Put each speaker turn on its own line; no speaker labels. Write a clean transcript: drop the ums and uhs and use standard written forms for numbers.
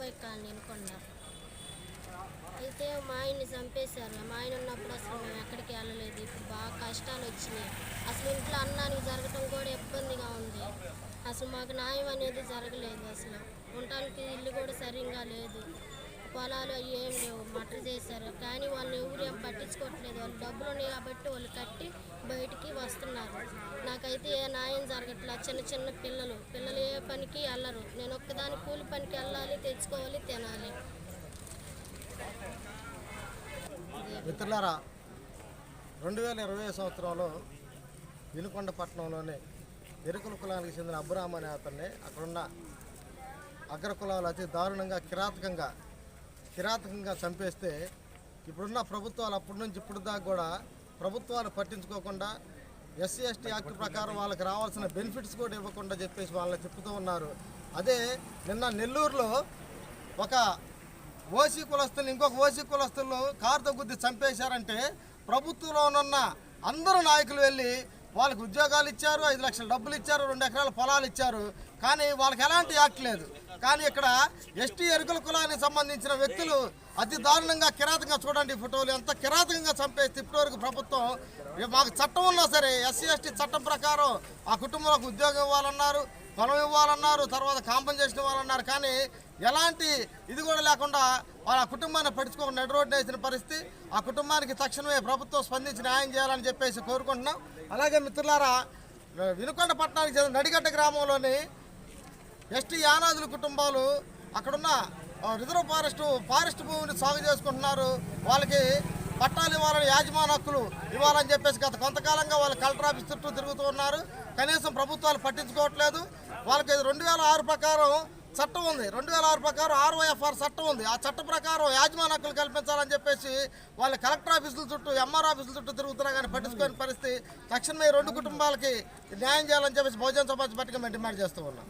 Bombay colony Vinukonda. అయితే మా ఆయన్ని చంపేశారు. మా ఆయన ఉన్నప్పుడు అసలు మేము ఎక్కడికి వెళ్ళలేదు. ఇప్పుడు బాగా కష్టాలు వచ్చినాయి. అసలు ఇంట్లో అన్నానికి జరగటం కూడా ఇబ్బందిగా ఉంది. అసలు మాకు న్యాయం అనేది జరగలేదు. అసలు ఉండటానికి ఇల్లు కూడా సరిగ్గా లేదు. పొలాలు అవి ఏం లేవు, మటర్ చేశారు. కానీ వాళ్ళు ఎవరు ఏం పట్టించుకోవట్లేదు. వాళ్ళు డబ్బులు ఉన్నాయి కాబట్టి వాళ్ళు కట్టి బయటికి వస్తున్నారు. నాకైతే ఏ న్యాయం జరగట్లా. చిన్న చిన్న పిల్లలు ఏ పనికి వెళ్ళరు. నేను ఒక్కదాని కూలి పనికి వెళ్ళాలి, తెచ్చుకోవాలి, తినాలి.
మిత్రులారా, 2020 సంవత్సరంలో వినుకొండ పట్టణంలోని ఎరుకుల కులానికి చెందిన అబ్బురామ్ అనే అతన్ని అక్కడున్న అగ్ర కులాలు అతి దారుణంగా కిరాతకంగా చంపేస్తే ఇప్పుడున్న ప్రభుత్వాలు అప్పటి నుంచి ఇప్పుడు దాకా కూడా ప్రభుత్వాలు పట్టించుకోకుండా ఎస్సీ ఎస్టీ యాక్ట్ ప్రకారం వాళ్ళకి రావాల్సిన బెనిఫిట్స్ కూడా ఇవ్వకుండా చెప్పేసి వాళ్ళని చెప్తూ ఉన్నారు. అదే నిన్న నెల్లూరులో ఒక ఓసీ కులస్తులు ఇంకొక ఓసీ కులస్తులు కారుతో గుద్ది చంపేశారంటే ప్రభుత్వంలోనున్న అందరూ నాయకులు వెళ్ళి వాళ్ళకి ఉద్యోగాలు ఇచ్చారు, 5 లక్షల డబ్బులు ఇచ్చారు, 2 ఎకరాల పొలాలు ఇచ్చారు. కానీ వాళ్ళకి ఎలాంటి యాక్ట్ లేదు. కానీ ఇక్కడ ఎస్టీ ఎరుకుల కులానికి సంబంధించిన వ్యక్తులు అతి దారుణంగా కిరాతకంగా చూడండి, ఫోటోలు ఎంత కిరాతకంగా చంపేస్తే ఇప్పటివరకు ప్రభుత్వం మాకు చట్టం ఉన్నా సరే ఎస్సీ ఎస్టీ చట్టం ప్రకారం ఆ కుటుంబంలోకి ఉద్యోగం ఇవ్వాలన్నారు, పొలం ఇవ్వాలన్నారు, తర్వాత కాంపెన్సేషన్ ఇవ్వాలన్నారు. కానీ ఎలాంటి ఇది కూడా లేకుండా వాళ్ళ కుటుంబాన్ని పట్టించుకోకుండా నడి రోడ్డు వేసిన పరిస్థితి. ఆ కుటుంబానికి తక్షణమే ప్రభుత్వం స్పందించి న్యాయం చేయాలని చెప్పేసి కోరుకుంటున్నాం. అలాగే మిత్రులారా, వినుకొండ పట్టణానికి చెందిన నడిగడ్డ గ్రామంలోని ఎస్టీ యానాదుల కుటుంబాలు అక్కడున్న రిజర్వ్ ఫారెస్ట్ భూమిని సాగు చేసుకుంటున్నారు. వాళ్ళకి పట్టాలు ఇవ్వాలని, యాజమాన్య హక్కులు ఇవ్వాలని చెప్పేసి గత కొంతకాలంగా వాళ్ళు కలెక్టర్ ఆఫీస్ చుట్టూ తిరుగుతూ ఉన్నారు. కనీసం ప్రభుత్వాలు పట్టించుకోవట్లేదు. వాళ్ళకి 2006 ప్రకారం చట్టం ఉంది, 2006 ప్రకారం ROFR చట్టం ఉంది. ఆ చట్ట ప్రకారం యాజమాన్య హక్కులు కల్పించాలని చెప్పేసి వాళ్ళు కలెక్టర్ ఆఫీసుల చుట్టూ, MR ఆఫీసుల చుట్టూ తిరుగుతున్నా కానీ పట్టించుకోని పరిస్థితి. తక్షణమే 2 కుటుంబాలకి న్యాయం చేయాలని చెప్పేసి బహుజన సమాజ్ పార్టీగా మేము డిమాండ్ చేస్తూ ఉన్నాం.